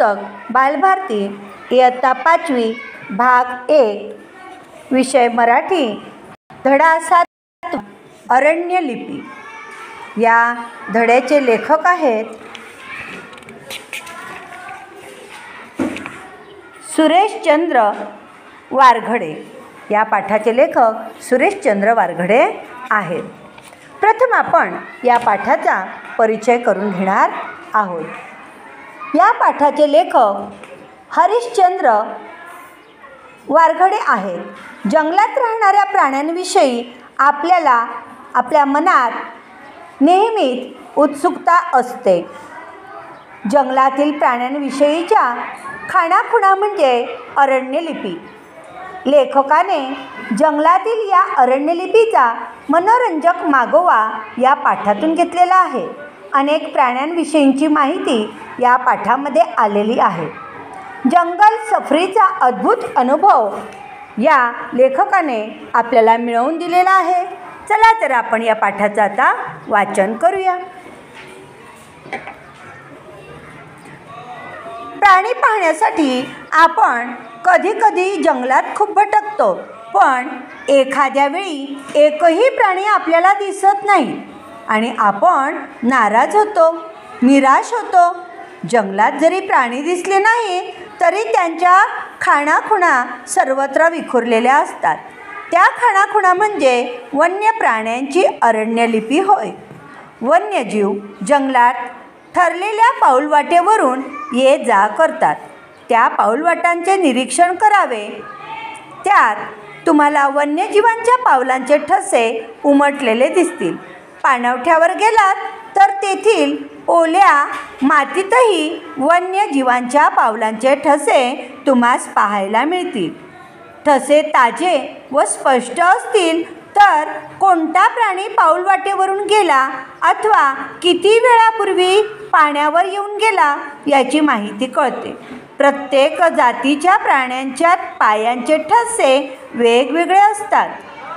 पुस्तक बालभारती इयत्ता 5वी भाग 1 विषय मराठी धडा 7 अरण्य लिपी। या धड्याचे लेखक आहेत सुरेशचंद्र वारघडे। या पाठाचे लेखक सुरेशचंद्र वारघडे आहेत। प्रथम आपण या पाठाचा परिचय करून घेणार आहोत। या पाठाचे लेखक हरिश्चंद्र वारघडे आहेत। जंगलात राहणाऱ्या प्राण्यांविषयी आपल्याला आपल्या मनात नेहमीच उत्सुकता असते। जंगलातील प्राण्यांविषयीच्या खाणाखुणा म्हणजे अरण्यलिपी। लेखकाने जंगलातील या अरण्यलिपीचा मनोरंजक मागोवा या पाठातून घेतलेला आहे। अनेक प्राण्यांविषयींची माहिती या पाठामध्ये आलेली आहे। जंगल सफरीचा अद्भुत अनुभव या लेखकाने आपल्याला मिळवून दिलेला आहे। चला तर आपण या पाठाचं आता वाचन करूया। प्राणी पाहण्यासाठी आपण कधी जंगलात खूप भटकतो, पण एखाद्या वेळी एकही प्राणी आपल्याला दिसत नाही आणि आपण नाराज होतो, निराश होतो। जंगलात जरी प्राणी दिसले नाही तरी त्यांच्या खाणाखुणा सर्वत्र विखुरलेल्या असतात। त्या खाणाखुणा म्हणजे वन्य प्राण्यांची अरण्यलिपी होय। वन्यजीव जंगलात ठरलेल्या पाऊलवाटेवरून ये जा करतात। त्या पाऊलवाटांचे निरीक्षण करावे। त्यात तुम्हाला वन्यजीवांच्या पावलांचे ठसे उमटलेले दिसतील। पाणवठ्यावर गेलात तर तेथील ओल्या मातीतही वन्यजीवांच्या पावलांचे ठसे तुम्हास पाहायला मिळतील। ठसे ताजे व स्पष्ट असतील तर कोणता प्राणी पाऊलवाटेवरून गेला अथवा किती वेळापूर्वी पाण्यावर येऊन गेला याची माहिती कळते। प्रत्येक जातीच्या प्राण्यांच्या पायांचे ठसे वेगवेगळे असतात।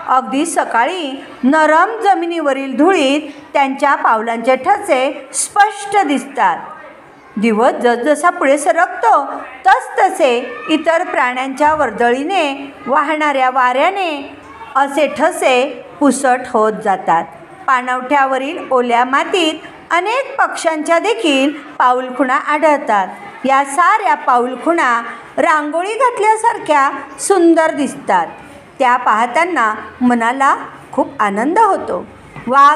अगदी सकाळी नरम जमिनीवरील धुळीत त्यांच्या पावलांचे ठसे स्पष्ट दिसतात। दिवस जसजसा पुढे सरकतो तसतसे इतर प्राण्यांच्या वर्दळीने वाहणाऱ्या वाऱ्याने असे ठसे पुसट होत जातात। पाणवठ्यावरील ओल्या मातीत अनेक पक्ष्यांच्या देखील पाऊलखुणा आढळतात। या साऱ्या पाऊलखुणा रांगोळी घातल्यासारख्या सुंदर दिसतात। त्या पाहताना मनाला खूप आनंद होतो। वा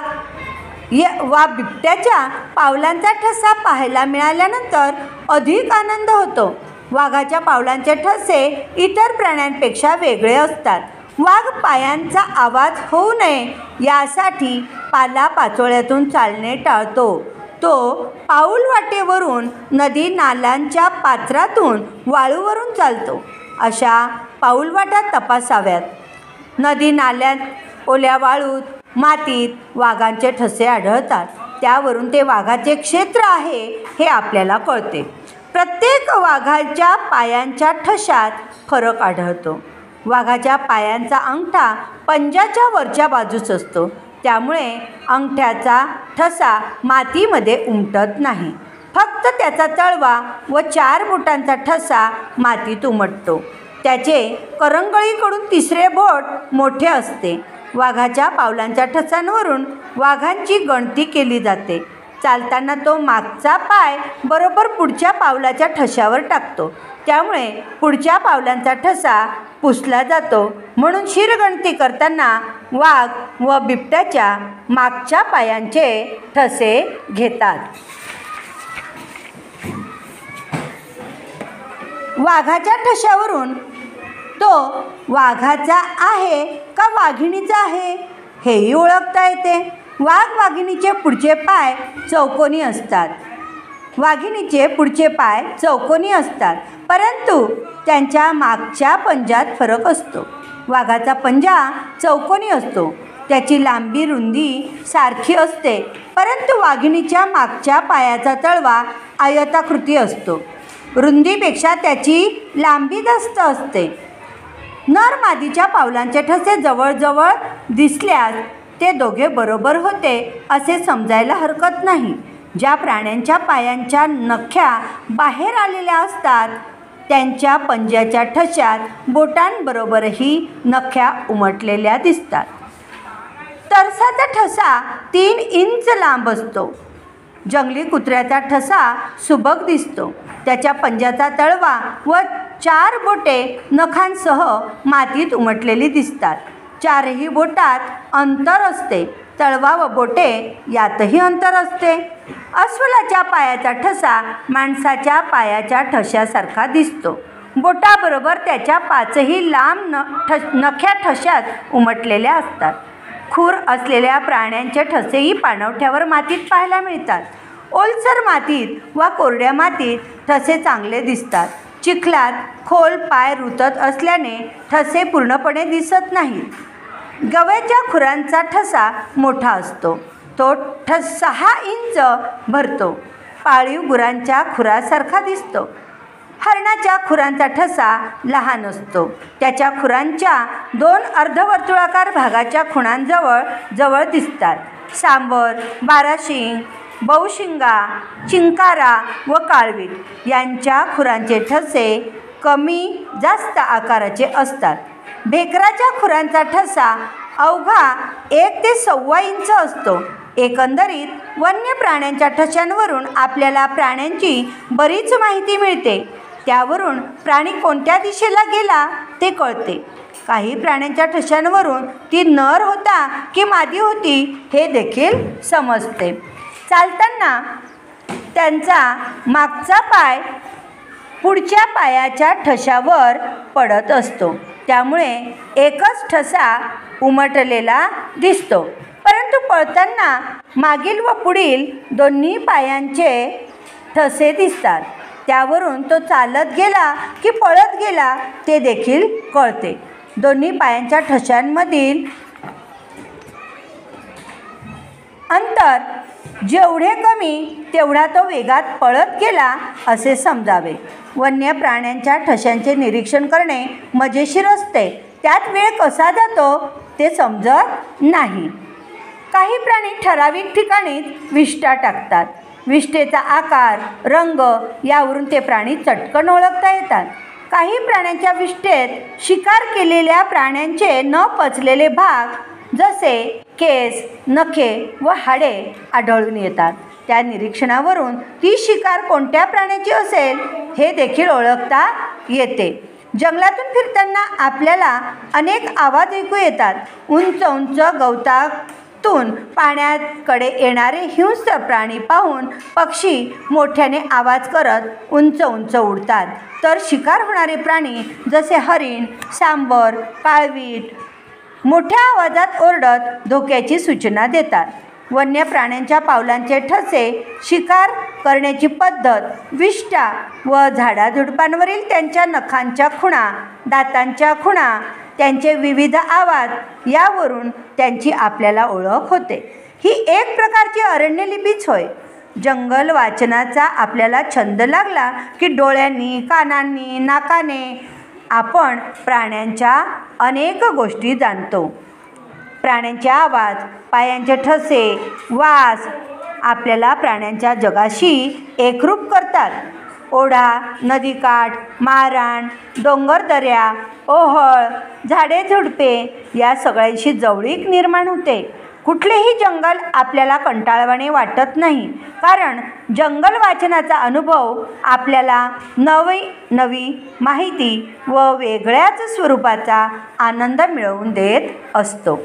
बिबट्याच्या पावलांचा ठसा पाहायला मिळाल्यानंतर अधिक आनंद होतो। वाघाच्या पावलांचे ठसे इतर प्राण्यांपेक्षा वेगळे असतात। वाघ पायांचा आवाज होऊ नये यासाठी पालापाचोळ्यातून चालणे टाळतो। तो पाऊलवाटेवरून नदी नाल्यांच्या पात्रातून वाळूवरून चालतो। अशा पाऊलवाटा तपासाव्यात। नदी नाल्यात ओल्या वाळूत मातीत वाघांचे ठसे आढळतात। त्यावरून ते वाघाचे क्षेत्र आहे हे आपल्याला कळते। प्रत्येक वाघाच्या पायांच्या ठशात फरक आढळतो। वाघाच्या पायांचा अंगठा पंजाच्या वरच्या बाजूस असतो, त्यामुळे अंगठ्याचा ठसा मातीमध्ये उमटत नाही। फक्त त्याचा तळवा व 4 बोटांचा ठसा मातीत उमटतो। त्याचे करंगळीकडून 3रे बोट मोठे असते। वाघाच्या पावलांच्या ठसांवरून वाघांची गणती केली जाते। चालताना तो मागचा पाय बरोबर पुढच्या पावलाच्या ठशावर टाकतो, त्यामुळे पुढच्या पावलांचा ठसा पुसला जातो। म्हणून शिरगणती करताना वाघ व बिबट्याच्या मागच्या पायांचे ठसे घेतात। वाघाच्या ठशावरून तो वाघाचा आहे का वाघिणीचा आहे हेही ओळखता येते। वाघ वाघिणीचे पुढचे पाय चौकोनी असतात। वाघिणीचे पुढचे पाय चौकोनी असतात, परंतु त्यांच्या मागच्या पंजात फरक असतो। वाघाचा पंजा चौकोनी असतो, त्याची लांबी रुंदी सारखी असते, परंतु वाघिणीच्या मागच्या पायाचा तळवा आयताकृती असतो। रुंदीपेक्षा त्याची लांबी जास्त असते। नर मादीच्या पावलांचे ठसे जवळजवळ दिसल्यास ते दोघे बरोबर होते असे समजायला हरकत नाही। ज्या प्राण्यांच्या पायांच्या नख्या बाहेर आलेल्या असतात त्यांच्या पंज्याच्या ठशात बोटांबरोबरही नख्या उमटलेल्या दिसतात. तरसाचा ठसा 3 इंच लांब असतो. जंगली कुत्र्याचा ठसा सुबक दिसतो. त्याच्या पंजाचा तळवा व 4 बोटे नखांसह मातीत उमटलेली दिसतात. 4ही बोटात अंतर असते. तळवा व बोटे यातही अंतर असते. अस्वलाच्या पायाचा ठसा माणसाच्या पायाच्या ठशासारखा दिसतो. बोटाबरोबर त्याच्या 5ही लांब नख्या ठशात उमटलेल्या असतात. खूर असलेल्या प्राण्यांचे ठसेही पाणवठ्यावर मातीत पाहायला मिळतात. ओलसर मातीत वा कोरड्या मातीत ठसे चांगले दिसतात. चिखलात खोल पाय रुतत असल्याने ठसे पूर्णपणे दिसत नाहीत. गव्याच्या खुरांचा ठसा मोठा असतो. तो 6 इंच भरतो. पाळीव गुरांच्या खुरासारखा दिसतो. हरणाच्या खुरांचा ठसा लहान असतो. त्याच्या खुरांच्या 2 अर्धवर्तुळाकार भागाच्या खुणांजवळ जवळ दिसतात. सांबर, बाराशिंग, बहुशिंगा, चिंकारा व काळवीट यांच्या खुरांचे ठसे कमी जास्त आकाराचे असतात. भेकराच्या खुरांचा ठसा अवघा 1 ते 1.25 इंच असतो. एकंदरीत वन्य प्राण्यांच्या ठशांवरून आपल्याला प्राण्यांची बरीच माहिती मिळते. त्यावरून प्राणी कोणत्या दिशेला गेला ते कळते. काही प्राण्यांच्या ठशांवरून ती नर होता की मादी होती हे देखील समजते. चालताना त्यांचा मागचा पाय पुढच्या पायाच्या ठशावर पडत असतो. त्यामुळे एकच ठसा उमटलेला दिसतो. परंतु पळताना मागील व पुढील दोन्ही पायांचे ठसे दिसतात. त्यावरून तो चालत गेला की पळत गेला ते देखील कळते. दोन्ही पायांच्या ठशांमधील अंतर जेवढे कमी तेवढा तो वेगात पळत गेला असे समजावे. वन्य प्राण्यांच्या ठशांचे निरीक्षण करणे मजेशीर असते. त्यात वेळ कसा जातो ते समजत नाही. काही प्राणी ठराविक ठिकाणीच विष्ठा टाकतात. विष्ठेचा आकार, रंग यावरून ते प्राणी चटकन ओळखता येतात. काही प्राण्यांच्या विष्ठेत शिकार केलेल्या प्राण्यांचे न पचलेले भाग जसे केस, नखे व हाडे आढळून येतात. त्या निरीक्षणावरून ती शिकार कोणत्या प्राण्याची असेल हे देखील ओळखता येते. जंगलातून फिरताना आपल्याला अनेक आवाज ऐकू येतात. उंच उंच गवतातून पाण्याकडे येणारे हिंस्र प्राणी पाहून पक्षी मोठ्याने आवाज करत उंच उंच उडतात. तर शिकार होणारे प्राणी जसे हरिण, सांबर, काळवीट मोठ्या आवाजात ओरडत धोक्याची सूचना देतात. वन्य प्राण्यांच्या पावलांचे ठसे, शिकार करण्याची पद्धत, विष्ठा व झाडाझुडपांवरील त्यांच्या नखांच्या खुणा, दातांच्या खुणा, त्यांचे विविध आवाज यावरून त्यांची आपल्याला ओळख होते. ही एक प्रकारची अरण्यलिपीच होय. जंगल वाचनाचा आपल्याला छंद लागला की डोळ्यांनी, कानांनी, नाकाने आपण प्राण्यांच्या अनेक गोष्टी जाणतो. प्राण्यांचे आवाज, पायांचे ठसे, वास आपल्याला प्राण्यांच्या जगाशी एकरूप करतात. ओढा, नदीकाठ, माळरान, डोंगरदऱ्या, ओहळ, झाडे झुडपे या सगळ्यांशी जवळीक निर्माण होते. कुठलेही जंगल आपल्याला कंटाळवाणे वाटत नाही, कारण जंगल वाचनाचा अनुभव आपल्याला नवी माहिती व वेगळ्याच स्वरूपाचा आनंद मिळवून देत असतो.